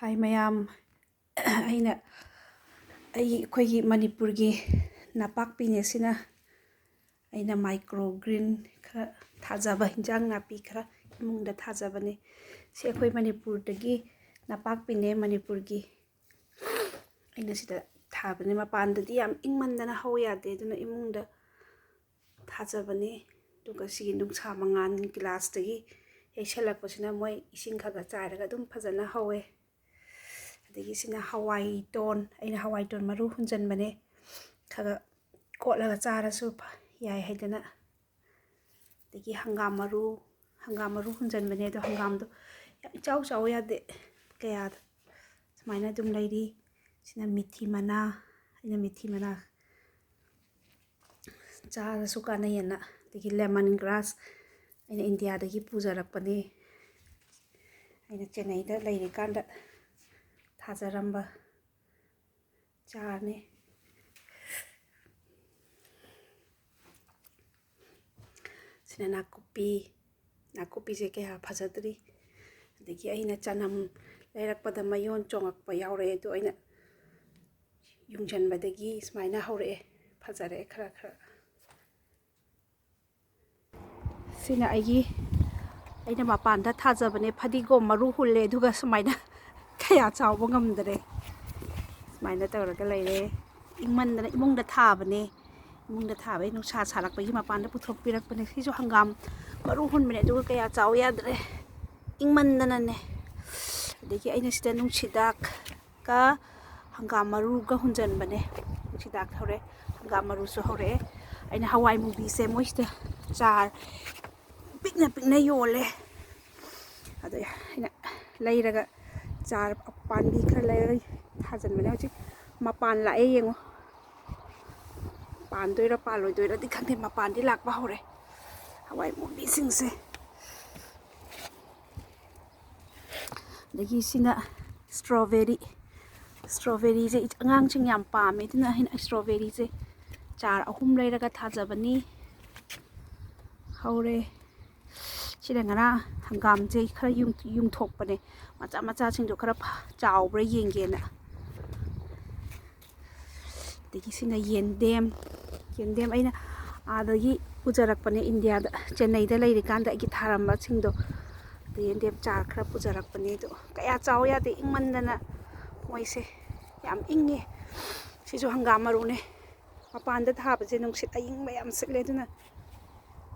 ꯍꯥꯏ ꯃꯌꯥꯝ ꯑꯩꯈꯣꯏꯒꯤ ꯃꯅꯤꯄꯨꯔꯒꯤ ꯅꯄꯥꯛꯄꯤꯅꯦ ꯁꯤꯅ ꯑꯩꯅ ꯃꯥꯏꯀ꯭ꯔꯣ ꯒ꯭ꯔꯤꯟ ꯈꯔ ꯊꯥꯖꯕ ꯍꯤꯟꯖꯥꯡ ꯅꯥꯄꯤ ꯈꯔ ꯏꯃꯨꯡꯗ ꯊꯥꯖꯕꯅꯦ ꯁꯤ ꯑꯩꯈꯣꯏ ꯃꯅꯤꯄꯨꯔꯗꯒꯤ ꯅꯄꯥꯛꯄꯤꯅꯦ ꯃꯅꯤꯄꯨꯔꯒꯤ ꯑꯩꯅ ꯁꯤꯗ ꯊꯥꯕꯅꯦ ꯃꯄꯥꯟꯗꯗꯤ ꯌꯥꯝ ꯏꯪꯃꯟꯗꯅ ꯍꯧ ꯌꯥꯗꯦ ꯑꯗꯨꯅ ꯏꯃꯨꯡꯗ ꯊꯥꯖꯕꯅꯦ ꯑꯗꯨꯒ ꯁꯤꯒꯤ ꯅꯨꯡꯁꯥ ꯃꯉꯥꯜ ꯒꯤꯂꯥꯁꯇꯒꯤ ꯌꯩꯁꯜꯂꯛꯄꯁꯤꯅ ꯃꯣꯏ ꯏꯁꯤꯡ ꯈꯔ ꯆꯥꯏꯔꯒ ꯑꯗꯨꯝ ꯐꯖꯅ ꯍꯧꯋꯦ ꯑꯗꯒꯤ ꯁꯤꯅ ꯍꯋꯥꯏꯇꯣꯟ ꯑꯩꯅ ꯍꯋꯥꯏꯇꯣꯟ ꯃꯔꯨ ꯍꯨꯟꯖꯟꯕꯅꯦ ꯈꯔ ꯀꯣꯠꯂꯒ ꯆꯥꯔꯁꯨ ꯌꯥꯏ ꯍꯥꯏꯗꯅ ꯑꯗꯒꯤ ꯍꯪꯒꯥꯝ ꯃꯔꯨ ꯍꯨꯟꯖꯟꯕꯅꯦ ꯑꯗꯣ ꯍꯪꯒꯥꯝꯗꯣ ꯌꯥꯝ ꯏꯆꯥꯎ ꯆꯥꯎ ꯌꯥꯗꯦ ꯀꯌꯥꯗ ꯁꯨꯃꯥꯏꯅ ꯑꯗꯨꯝ ꯂꯩꯔꯤ ꯁꯤꯅ ꯃꯤꯊꯤ ꯃꯅꯥ ꯑꯩꯅ ꯃꯤꯊꯤ ꯃꯅꯥ ꯆꯥꯔꯁꯨ ꯀꯥꯟꯅꯩꯌꯦꯅ ꯑꯗꯒꯤ ꯂꯦꯃꯟ ꯒ꯭ꯔꯥꯁ ꯑꯩꯅ ꯏꯟꯗꯤꯌꯥꯗꯒꯤ ꯄꯨꯖꯔꯛꯄꯅꯦ ꯑꯩꯅ ꯆꯦꯟꯅꯥꯏꯗ ꯂꯩꯔꯤꯀꯥꯟꯗ ꯊꯥꯖꯔꯝꯕ ꯆꯥꯔꯅꯤ ꯁꯤꯅ ꯅꯥꯀꯨꯞꯄꯤꯁꯦ ꯀꯌꯥ ꯐꯖꯗ꯭ꯔꯤ ꯑꯗꯒꯤ ꯑꯩꯅ ꯆꯅꯝ ꯂꯩꯔꯛꯄꯗ ꯃꯌꯣꯟ ꯆꯣꯡꯉꯛꯄ ꯌꯥꯎꯔꯛꯑꯦ ꯑꯗꯣ ꯑꯩꯅ ꯌꯨꯡꯁꯤꯟꯕꯗꯒꯤ ꯁꯨꯃꯥꯏꯅ ꯍꯧꯔꯛꯑꯦ ꯐꯖꯔꯛꯑꯦ ꯈꯔ ꯁꯤꯅ ꯑꯩꯅ ꯃꯄꯥꯟꯗ ꯊꯥꯖꯕꯅꯦ ꯐꯗꯤꯒꯣꯝ ꯃꯔꯨ ꯍꯨꯜꯂꯦ ꯑꯗꯨꯒ ꯁꯨꯃꯥꯏꯅ ꯀꯌꯥ ꯆꯥꯎꯕ ꯉꯝꯗ꯭ꯔꯦ ꯁꯨꯃꯥꯏꯅ ꯇꯧꯔꯒ ꯂꯩꯔꯦ ꯏꯪꯃꯟꯗꯅ ꯏꯃꯨꯡꯗ ꯊꯥꯕꯅꯦ ꯏꯃꯨꯡꯗ ꯊꯥꯕꯩ ꯅꯨꯡꯁꯥ ꯁꯥꯔꯛꯄꯒꯤ ꯃꯄꯥꯟꯗ ꯄꯨꯊꯣꯛꯄꯤꯔꯛꯄꯅꯦ ꯁꯤꯁꯨ ꯍꯪꯒꯥꯝ ꯃꯔꯨ ꯍꯨꯟꯕꯅꯦ ꯑꯗꯨꯒ ꯀꯌꯥ ꯆꯥꯎ ꯌꯥꯗ꯭ꯔꯦ ꯏꯪꯃꯟꯗꯅꯅꯦ ꯑꯗꯒꯤ ꯑꯩꯅ ꯁꯤꯗ ꯅꯨꯡꯁꯤꯗꯥꯛꯀ ꯍꯪꯒꯥꯝ ꯃꯔꯨꯒ ꯍꯨꯟꯖꯟꯕꯅꯦ ꯅꯨꯡꯁꯤꯗꯥꯛ ꯍꯧꯔꯛꯑꯦ ꯍꯪꯒꯥꯝ ꯃꯔꯨꯁꯨ ꯍꯧꯔꯛꯑꯦ ꯑꯩꯅ ꯍꯋꯥꯏ ꯃꯨꯕꯤꯁꯦ ꯃꯣꯏꯁꯤꯗ ꯆꯥꯔ ꯄꯤꯛꯅ ꯌꯣꯜꯂꯦ ꯑꯗꯣ ꯑꯩꯅ ꯂꯩꯔꯒ ꯆꯥꯔ ꯄꯥꯝꯕꯤ ꯈꯔ ꯂꯩꯔꯒ ꯊꯥꯖꯤꯟꯕꯅꯦ ꯍꯧꯖꯤꯛ ꯃꯄꯥꯟ ꯂꯥꯛꯑꯦ ꯌꯦꯡꯉꯣ ꯄꯥꯟꯗꯣꯏꯔꯥ ꯄꯥꯜꯂꯣꯏꯗꯣꯏꯔꯗꯤ ꯈꯪꯗꯦ ꯃꯄꯥꯟꯗꯤ ꯂꯥꯛꯄ ꯍꯧꯔꯦ ꯍꯋꯥꯏ ꯃꯨꯕꯤꯁꯤꯡꯁꯦ ꯑꯗꯒꯤ ꯁꯤꯅ ꯏꯁꯇ꯭ꯔꯣꯕꯦꯔꯤꯁꯦ ꯑꯉꯥꯡꯁꯤꯡ ꯌꯥꯝ ꯄꯥꯝꯃꯦ ꯑꯗꯨꯅ ꯑꯩꯅ ꯏꯁꯇ꯭ꯔꯣꯕꯦꯔꯤꯁꯦ ꯆꯥꯔ 3 ꯂꯩꯔꯒ ꯊꯥꯖꯕꯅꯤ ꯍꯧꯔꯦ ꯁꯤꯅ ꯉꯔꯥꯡ ꯍꯪꯒꯥꯝꯁꯦ ꯈꯔ ꯌꯨꯡꯊꯣꯛꯄꯅꯦ ꯃꯆꯥꯁꯤꯡꯗꯣ ꯈꯔ ꯆꯥꯎꯕ꯭ꯔꯥ ꯌꯦꯡꯒꯦꯅ ꯑꯗꯒꯤ ꯁꯤꯅ ꯌꯦꯟꯗꯦꯝ ꯑꯩꯅ ꯑꯥꯗꯒꯤ ꯄꯨꯖꯔꯛꯄꯅꯦ ꯏꯟꯗꯤꯌꯥꯗ ꯆꯦꯟꯅꯩꯗ ꯂꯩꯔꯤꯀꯥꯟꯗ ꯑꯩꯒꯤ ꯊꯥꯔꯝꯕꯁꯤꯡꯗꯣ ꯑꯗꯩ ꯌꯦꯟꯗꯦꯝ ꯆꯥꯔ ꯈꯔ ꯄꯨꯖꯔꯛꯄꯅꯦ ꯑꯗꯣꯀꯌꯥ ꯆꯥꯎ ꯌꯥꯗꯦ ꯏꯪꯃꯟꯗꯅ ꯃꯣꯏꯁꯦ ꯌꯥꯝ ꯏꯪꯉꯦ ꯁꯤꯁꯨ ꯍꯪꯒꯥꯝ ꯃꯔꯨꯅꯦ ꯃꯄꯥꯟꯗ ꯊꯥꯕꯁꯦ ꯅꯨꯡꯁꯤꯠ ꯑꯏꯪꯕ ꯌꯥꯝ ꯁꯤꯠꯂꯦ ꯑꯗꯨꯅ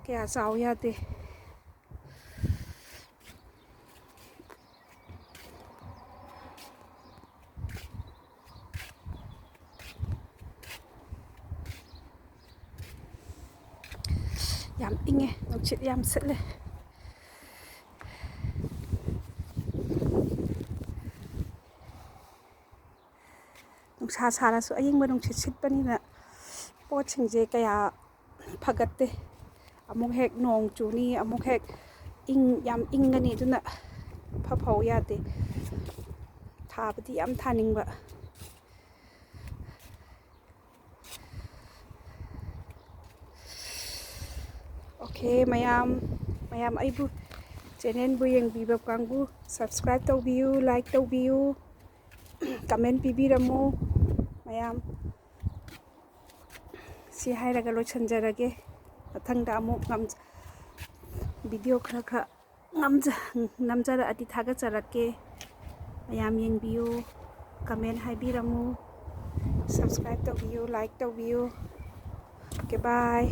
ꯀꯌꯥ ꯆꯥꯎ ꯌꯥꯗꯦ ꯌꯥꯝ ꯏꯪꯉꯦ ꯅꯨꯡꯁꯤꯠ ꯌꯥꯝ ꯁꯤꯠꯂꯦ ꯅꯨꯡꯁꯥ ꯁꯥꯔꯁꯨ ꯑꯏꯪꯕ ꯅꯨꯡꯁꯤꯠ ꯁꯤꯠꯄꯅꯤꯅ ꯄꯣꯠꯁꯤꯡꯁꯦ ꯀꯌꯥ ꯐꯒꯠꯇꯦ ꯑꯃꯨꯛ ꯍꯦꯛ ꯅꯣꯡ ꯆꯨꯅꯤ ꯑꯃꯨꯛ ꯍꯦꯛ ꯌꯥꯝ ꯏꯪꯒꯅꯤ ꯑꯗꯨꯅ ꯐꯧ ꯌꯥꯗꯦ ꯊꯥꯕꯗꯤ ꯌꯥꯝ ꯊꯥꯅꯤꯡꯕ ꯑꯣꯀꯦ ꯃꯌꯥꯝ ꯑꯩꯕꯨ ꯆꯦꯅꯦꯜꯕꯨ ꯌꯦꯡꯕꯤꯕ ꯀꯥꯡꯕꯨ ꯁꯕꯁꯀ꯭ꯔꯥꯏꯕ ꯇꯧꯕꯤꯌꯨ ꯂꯥꯏꯛ ꯇꯧꯕꯤꯌꯨ ꯀꯃꯦꯟ ꯄꯤꯕꯤꯔꯝꯃꯨ ꯃꯌꯥꯝ ꯁꯤ ꯍꯥꯏꯔꯒ ꯂꯣꯏꯁꯤꯟꯖꯔꯒꯦ ꯃꯊꯪꯗ ꯑꯃꯨꯛ ꯚꯤꯗꯤꯑꯣ ꯈꯔ ꯅꯝꯖꯔꯛꯑꯗꯤ ꯊꯥꯒꯠꯆꯔꯛꯀꯦ ꯃꯌꯥꯝ ꯌꯦꯡꯕꯤꯌꯨ ꯀꯃꯦꯟ ꯍꯥꯏꯕꯤꯔꯝꯃꯨ ꯁꯕꯁꯀ꯭ꯔꯥꯏꯕ ꯇꯧꯕꯤꯌꯨ ꯂꯥꯏꯛ ꯇꯧꯕꯤꯌꯨ ꯑꯣꯀꯦ ꯕꯥꯏ